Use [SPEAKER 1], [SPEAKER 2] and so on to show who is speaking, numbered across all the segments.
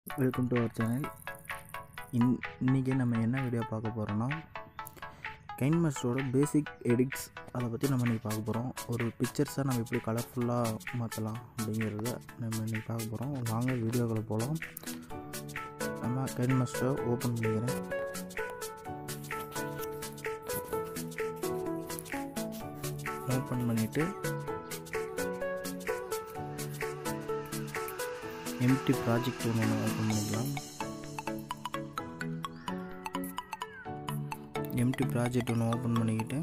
[SPEAKER 1] Welcome to our channel. இன்றைக்கி நம்ம என்ன வீடியோ பார்க்க போகிறோன்னா, கைன்மாஸ்டரோட பேசிக் எடிட்ஸ் அதை பற்றி நம்ம இன்றைக்கி பார்க்க போகிறோம். ஒரு பிக்சர்ஸை நம்ம எப்படி கலர்ஃபுல்லாக மாற்றலாம் அப்படிங்கிறத நம்ம இன்றைக்கி பார்க்க போகிறோம். வாங்க வீடியோக்களை போகலாம். நம்ம கைன்மாஸ்டரை ஓப்பன் பண்ணிக்கிறேன். ஓப்பன் பண்ணிவிட்டு எம்டி ப்ராஜெக்ட் ஒன்று ஓப்பன் பண்ணிக்கலாம். எம்டி ப்ராஜெக்ட் ஒன்று ஓப்பன் பண்ணிக்கிட்டு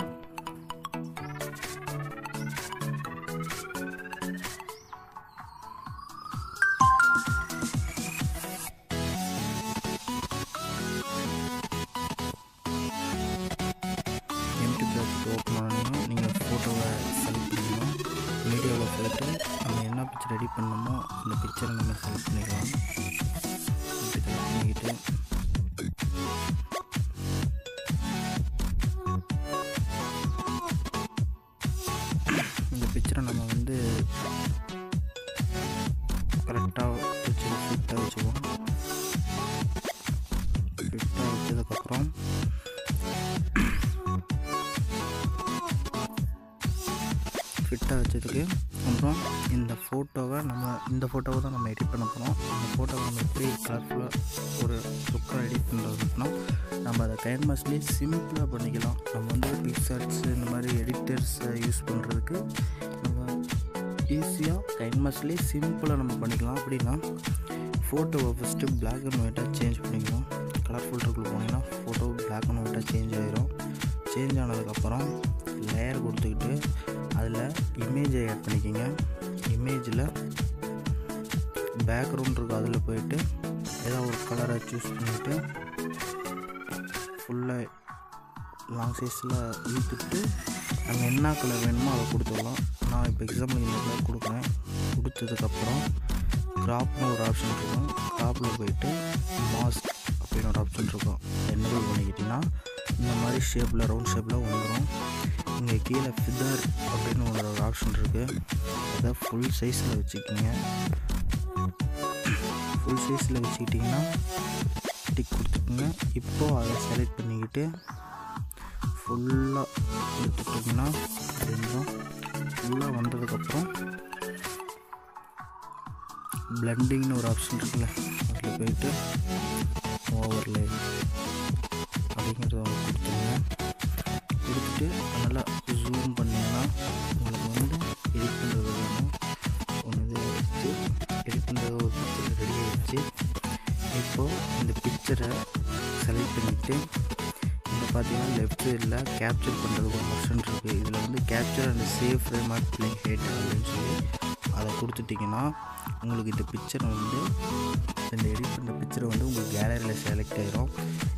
[SPEAKER 1] எம்டி ப்ராஜெக்ட் ஓப்பன் பண்ணணும். நீங்கள் ஃபோட்டோவை செலக்ட் பண்ணணும். மீடியாவில் போய்ட்டு நம்ம என்ன பிக்சர் ரெடி பண்ணணுமோ அந்த பிக்சரை நம்ம செலக்ட் பண்ணிக்கலாம். இப்படி செலக்ட் பண்ணிக்கிட்டு இந்த பிக்சரை நம்ம கரெக்டாக ஃபிட்டாக வச்சுக்குவோம். ஃபிட்டாக வச்சதுக்கப்புறம் அப்புறம் இந்த ஃபோட்டோவை தான் நம்ம எடிட் பண்ண போகிறோம். இந்த ஃபோட்டோவை நம்ம எப்படி கலர்ஃபுல்லாக ஒரு லுக்காக எடிட் பண்ணுறதுனா, நம்ம அதை கைன்மாஸ்லேயே சிம்பிளாக பண்ணிக்கலாம். நம்ம பிக்சர்ஸ் இந்த மாதிரி எடிட்டர்ஸை யூஸ் பண்ணுறதுக்கு நம்ம ஈஸியாக கைன்மாஸ்லேயே சிம்பிளாக நம்ம பண்ணிக்கலாம். அப்படின்னா ஃபோட்டோவை ஃபஸ்ட்டு பிளாக் அண்ட் ஒயிட்டாக சேஞ்ச் பண்ணிக்கணும். கலர் ஃபில்டருக்குள்ளே போனீங்கன்னா ஃபோட்டோ பிளாக் அண்ட் ஒயிட்டாக சேஞ்ச் ஆகிரும். சேஞ்ச் ஆனதுக்கப்புறம் லேயர் கொடுத்துக்கிட்டு அதில் இமேஜை ஆட் பண்ணிக்கோங்க. இமேஜில் பேக்ரவுண்ட் இருக்கும், அதில் போயிட்டு ஏதாவது ஒரு கலரை சூஸ் பண்ணிவிட்டு ஃபுல்லாக லாங் சைஸில் இழுத்துட்டு நம்ம என்ன கலர் வேணுமோ அதை கொடுத்துடலாம். நான் இப்போ எக்ஸாம்பிள் இந்த கலர் கொடுக்குறேன். கொடுத்ததுக்கப்புறம் க்ராப்னு ஒரு ஆப்ஷன் இருக்கும். க்ராப்பில் போயிட்டு மாஸ்க் அப்படின்னு ஒரு ஆப்ஷன் இருக்கும். என்னபிள் பண்ணிக்கிட்டிங்கன்னா இந்த மாதிரி ஷேப்பில் ரவுண்ட் ஷேப்பில் வந்துடும். இங்கே கீழே ஃபிதர் அப்படின்னு ஒரு ஆப்ஷன் இருக்குது. அதை ஃபுல் சைஸில் வச்சுக்கிங்க. ஃபுல் சைஸில் வச்சுக்கிட்டிங்கன்னா டிக் கொடுத்துக்குங்க. இப்போது அதை செலக்ட் பண்ணிக்கிட்டு ஃபுல்லாக எடுத்துக்கிட்டிங்கன்னா கொஞ்சம் ஃபுல்லாக வந்ததுக்கப்புறம் பிளண்டிங்னு ஒரு ஆப்ஷன் இருக்குல்ல, அதில் போயிட்டு ஓவர்லே அப்படிங்கிறத கொடுத்துருங்க. கொடுத்துட்டு நல்லா ஜூம் பண்ணிங்கன்னா உங்களுக்கு எடிட் பண்ணுறது வேணும். ஒன்று எடுத்து எடிட் பண்ணுறது ஒரு பிக்சரை ரெடி ஆகிடுச்சு. இப்போது இந்த பிக்சரை செலக்ட் பண்ணிவிட்டு இங்கே பார்த்தீங்கன்னா லெஃப்ட் சைடில் கேப்சர் பண்ணுறதுக்கு ஒரு ஆப்ஷன் இருக்குது. இதில் capture and save frame at playhead அப்படின்னு சொல்லி அதை கொடுத்துட்டிங்கன்னா உங்களுக்கு இந்த பிக்சரை இந்த எடிட் பண்ணுற பிக்சரை உங்கள் கேலரியில் செலக்ட் ஆகிரும்.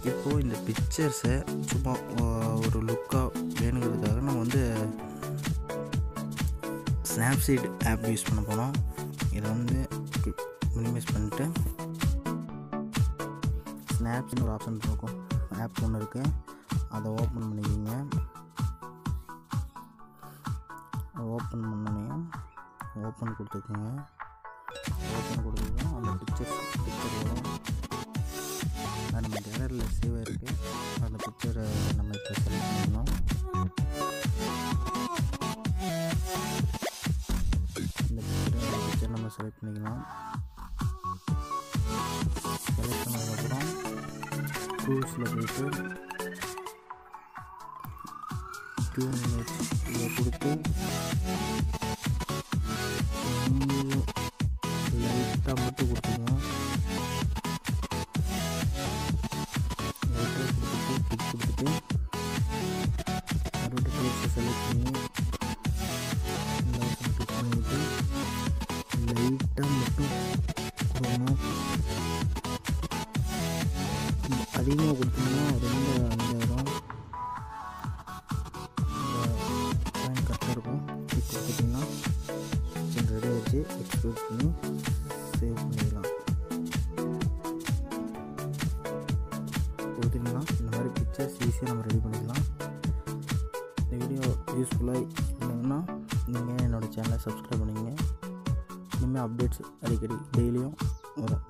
[SPEAKER 1] இப்போது இந்த பிக்சர்ஸை சும்மா ஒரு லுக்காக வேணுங்கிறதுக்காக நம்ம ஸ்னாப்சீட் ஆப் யூஸ் பண்ண போனோம். இதை மினிமைஸ் பண்ணிவிட்டு ஸ்னாப்ஸ்னு ஒரு ஆப்ஷன் இருக்கும், ஆப் ஒன்று இருக்குது, அதை ஓப்பன் பண்ணிக்கிங்க. ஓப்பன் பண்ணோன்னே ஓப்பன் கொடுத்துக்கோங்க. ஓப்பன் கொடுத்துக்கோங்க. அந்த பிக்சர் வரும். அது நம்ம கேலரியில் சேவ் ஆகிருக்கு. அந்த பிக்சரை நம்ம இப்போ செலக்ட் பண்ணணும். இந்த பிக்சர் நம்ம செலக்ட் பண்ணிக்கலாம். செலக்ட் பண்ணதுக்கப்புறம் டூல்ஸில் போய்ட்டு டியூன் இமேஜ் இதை கொடுத்து லைட்டாக மட்டும் கொடுத்துக்கலாம். லைட்டாக கொடுத்துட்டு கிளிக் கொடுத்துட்டு மறுபடியும் டூல்ஸை செலக்ட் பண்ணி இந்த ஆப்ஷன் கிளிக் பண்ணிவிட்டு லைட்டாக மட்டும் கொடுக்கணும். அதிகமாக கொடுத்தீங்கன்னா ரொம்ப அஞ்சாயிரம் பாயிண்ட் கரெக்டாக இருக்கும். கிளிக் கொடுத்துட்டிங்கன்னா ரெடி ஆகிடுச்சு. எக்ஸ்போர்ட் பண்ணி சேவ் பண்ணிடலாம். கொடுத்தீங்கன்னா இந்த மாதிரி பிக்சர்ஸ் ஈஸியாக நம்ம ரெடி பண்ணிக்கலாம். இந்த வீடியோ யூஸ்ஃபுல்லாக இருந்ததுன்னா நீங்கள் என்னோடய சேனலை சப்ஸ்கிரைப் பண்ணிங்க. இனிமேல் அப்டேட்ஸ் அடிக்கடி டெய்லியும் வரும்.